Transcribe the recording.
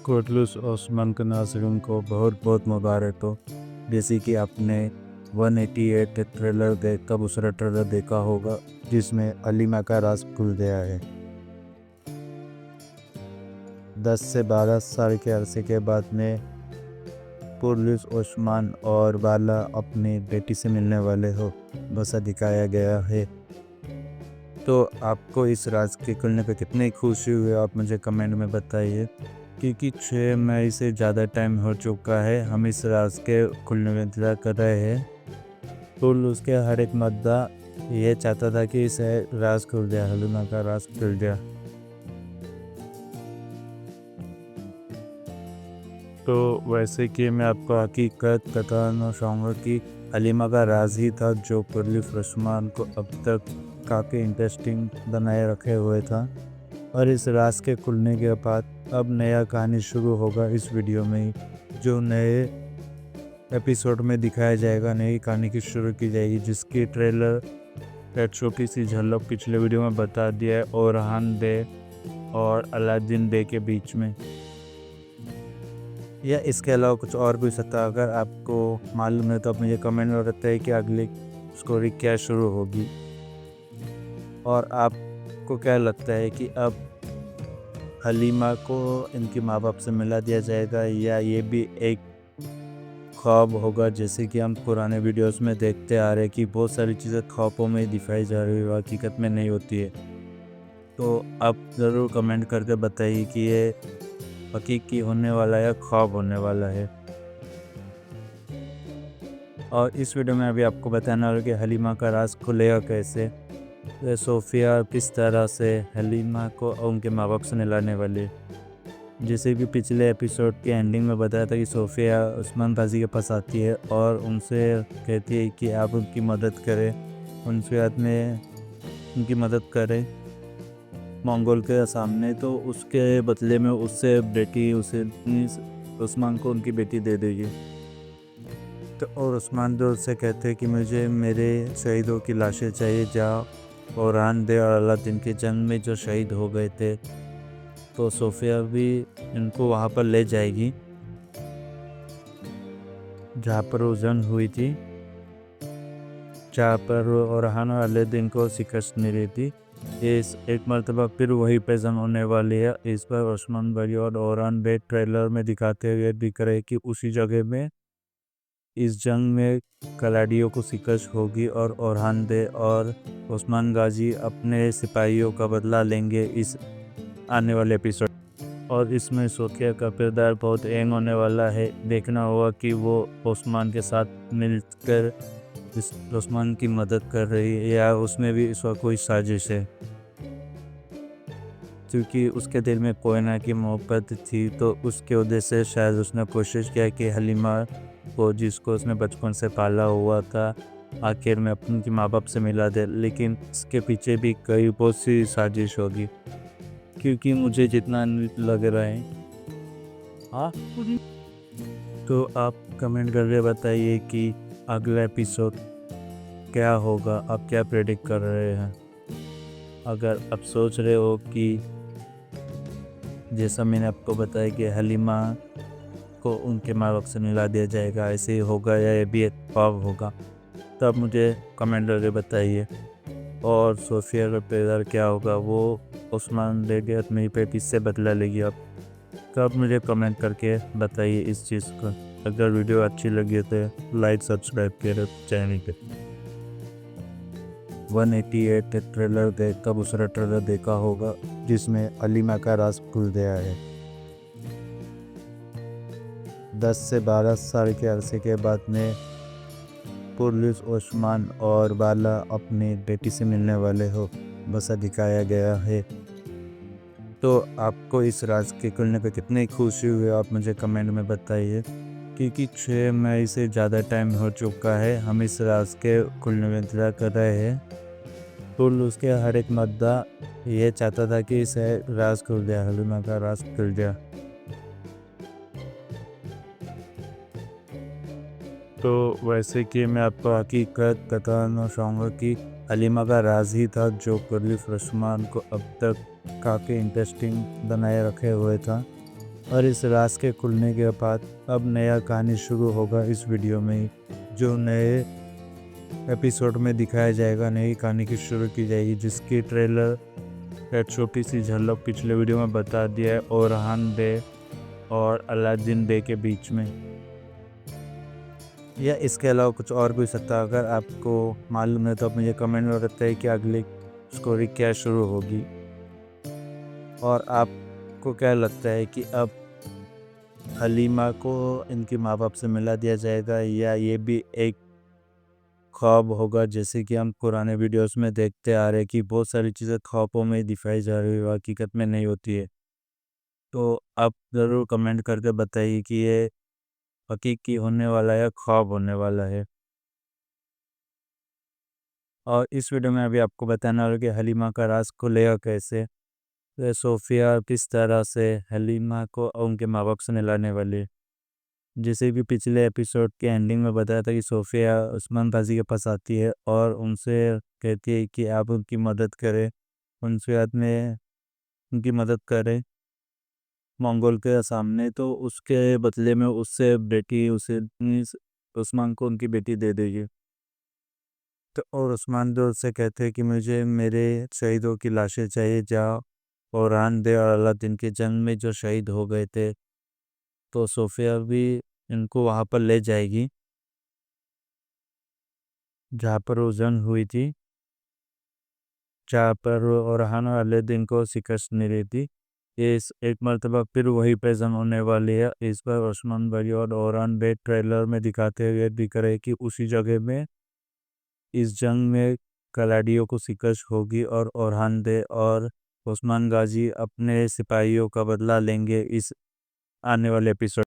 कोटलूस ओस्मान के नाज़रीन को बहुत बहुत मुबारक हो। जैसे कि आपने 188 ट्रेलर का दूसरा ट्रेलर देखा होगा जिसमें हलीमा का राज खुल गया है। 10 से 12 साल के अरसे के बाद में कोटलूस ओस्मान और बाला अपनी बेटी से मिलने वाले हो वैसा दिखाया गया है। तो आपको इस राज के खुलने पे कितनी खुशी हुई आप मुझे कमेंट में बताइए, क्योंकि 6 मई से ज़्यादा टाइम हो चुका है हम इस राज के खुलने में इंतज़ार कर रहे हैं। तो उसके हर एक मुद्दा ये चाहता था कि इसे राज खुल जाए, हलीमा का राज खुल जाए। तो वैसे कि मैं आपको हकीकत बताना चाहूँगा कि हलीमा का राज ही था जो कोटलूस ओस्मान को अब तक काफ़ी इंटरेस्टिंग बनाए रखे हुए था। और इस राज के खुलने के बाद अब नया कहानी शुरू होगा इस वीडियो में ही, जो नए एपिसोड में दिखाया जाएगा, नई कहानी की शुरू की जाएगी, जिसकी ट्रेलर एक छोटी सी झलक पिछले वीडियो में बता दिया है ओरहान बे और अलादीन बे के बीच में, या इसके अलावा कुछ और भी सकता। अगर आपको मालूम है तो आप मुझे कमेंट में बताइए कि अगली स्टोरी क्या शुरू होगी और आपको क्या लगता है कि अब हलीमा को इनके माँ बाप से मिला दिया जाएगा या ये भी एक ख्वाब होगा, जैसे कि हम पुराने वीडियोस में देखते आ रहे हैं कि बहुत सारी चीज़ें ख्वाबों में दिखाई जा रही है, हकीकत में नहीं होती है। तो आप ज़रूर कमेंट करके बताइए कि ये हकीकी होने वाला है या ख्वाब होने वाला है। और इस वीडियो में अभी आपको बताना होगा कि हलीमा का राज खुलेगा कैसे, सोफिया किस तरह से हलीमा को उनके माँ बाप से मिलाने वाली है। जैसे कि पिछले एपिसोड के एंडिंग में बताया था कि सोफिया उस्मान गाजी के पास आती है और उनसे कहती है कि आप उनकी मदद करें, उनके हाथ में उनकी मदद करें मंगोल के सामने। तो उसके बदले में उससे बेटी उसे उस्मान को उनकी बेटी दे देगी। तो और उस्मान जो उससे कहते हैं कि मुझे मेरे शहीदों की लाशें चाहिए, जहाँ ओरहान बे और अलादीन के जंग में जो शहीद हो गए थे। तो सोफिया भी इनको वहाँ पर ले जाएगी जहाँ पर वो जंग हुई थी, जहाँ पर ओरहान और अलादीन को शिकस्त मिली थी। इस एक मरतबा फिर वही पे जंग होने वाली है। इस पर उस्मान भाई और ओरहान बे ट्रेलर में दिखाते हुए दिख रहे कि उसी जगह में इस जंग में कलाडियों को शिकस्त होगी और ओरहान बे और उस्मान गाजी अपने सिपाहियों का बदला लेंगे इस आने वाले एपिसोड। और इसमें सोफिया का किरदार बहुत एंग होने वाला है। देखना होगा कि वो उस्मान के साथ मिलकर इस उस्मान की मदद कर रही है या उसमें भी इसका कोई साजिश है, क्योंकि उसके दिल में कोई ना की मोहब्बत थी। तो उसके वजह से शायद उसने कोशिश किया कि हलीमा को, जिसको उसने बचपन से पाला हुआ था, आखिर में अपने माँ बाप से मिला दे। लेकिन इसके पीछे भी कई बहुत सी साजिश होगी, क्योंकि मुझे जितना लग रहा है। हाँ, तो आप कमेंट करके बताइए कि अगला एपिसोड क्या होगा, आप क्या प्रेडिक्ट कर रहे हैं। अगर आप सोच रहे हो कि जैसा मैंने आपको बताया कि हलीमा को उनके माँ बाप से मिला दिया जाएगा, ऐसे ही होगा या ये भी एक ख्वाब होगा, तो आप मुझे कमेंट करके बताइए। और सोफिया का किरदार क्या होगा, वो उस्मान लेगी अपनी बेटी से बदला लेगी अब, तो आप मुझे कमेंट करके बताइए इस चीज़ को। अगर वीडियो अच्छी लगी तो लाइक सब्सक्राइब करें चैनल पे। 188 ट्रेलर का दूसरा ट्रेलर देखा होगा जिसमें हलीमा का राज खुल गया है। 10 से 12 साल के अरसे के बाद में कोटलूस ओस्मान और बाला अपनी बेटी से मिलने वाले हो वैसा दिखाया गया है। तो आपको इस राज के खुलने पे कितनी खुशी हुई आप मुझे कमेंट में बताइए, क्योंकि 6 मई से ज़्यादा टाइम हो चुका है हम इस राज के खुलने में इंतज़ार कर रहे हैं। तो उसके हर एक मुद्दा ये चाहता था कि इसे राज खुल जाए, हलीमा का राज खुल जाए। तो वैसे कि मैं आपको हकीकत बताना चाहूँगा कि हलीमा का राज ही था जो कोटलूस ओस्मान को अब तक काफ़ी इंटरेस्टिंग बनाए रखे हुए था। और इस राज के खुलने के बाद अब नया कहानी शुरू होगा इस वीडियो में, जो नए एपिसोड में दिखाया जाएगा। नई कहानी की शुरू की जाएगी, जिसकी ट्रेलर या छोटी सी झलक पिछले वीडियो में बता दिया है ओरहान बे और अलादीन बे के बीच में, या इसके अलावा कुछ और भी हो सकता है। अगर आपको मालूम है तो आप मुझे कमेंट में बताइए कि अगली स्टोरी क्या शुरू होगी, और आपको क्या लगता है कि अब हलीमा को इनके माँ बाप से मिला दिया जाएगा, या ये भी एक ख्वाब होगा। जैसे कि हम पुराने वीडियोस में देखते आ रहे हैं कि बहुत सारी चीज़ें ख्वाबों में दिखाई जा रही है, हकीकत में नहीं होती है। तो आप ज़रूर कमेंट करके बताइए कि ये हकीकी होने वाला है या ख्वाब होने वाला है। और इस वीडियो में अभी आपको बताने वाला हूँ कि हलीमा का राज खुलेगा कैसे। तो सोफिया किस तरह से हलीमा को उनके माँ बाप से मिलाने वाली है। जैसे कि पिछले एपिसोड के एंडिंग में बताया था कि सोफिया उस्मान गाजी के पास आती है और उनसे कहती है कि आप उनकी मदद करें, उनके हाथ में उनकी मदद करें मंगोल के सामने। तो उसके बदले में उससे बेटी उसे उस्मान को उनकी बेटी दे देगी। तो और उस्मान जो उससे कहते हैं कि मुझे मेरे शहीदों की लाशें चाहिए, जहाँ ओरान दे और अलादीन के जंग में जो शहीद हो गए थे। तो सोफिया भी इनको वहाँ पर ले जाएगी जहाँ पर वो जंग हुई थी, जहाँ पर ओरहान और अलादीन को शिकस्त मिली थी। ये इस एक मर्तबा फिर वही पे जंग होने वाली है। इस बार उस्मान भाई और ओरान बे ट्रेलर में दिखाते हुए दिख रहे कि उसी जगह में इस जंग में कलाडियों को शिकस्त होगी, और ओरहान दे और उस्मान गाजी अपने सिपाहियों का बदला लेंगे इस आने वाले एपिसोड।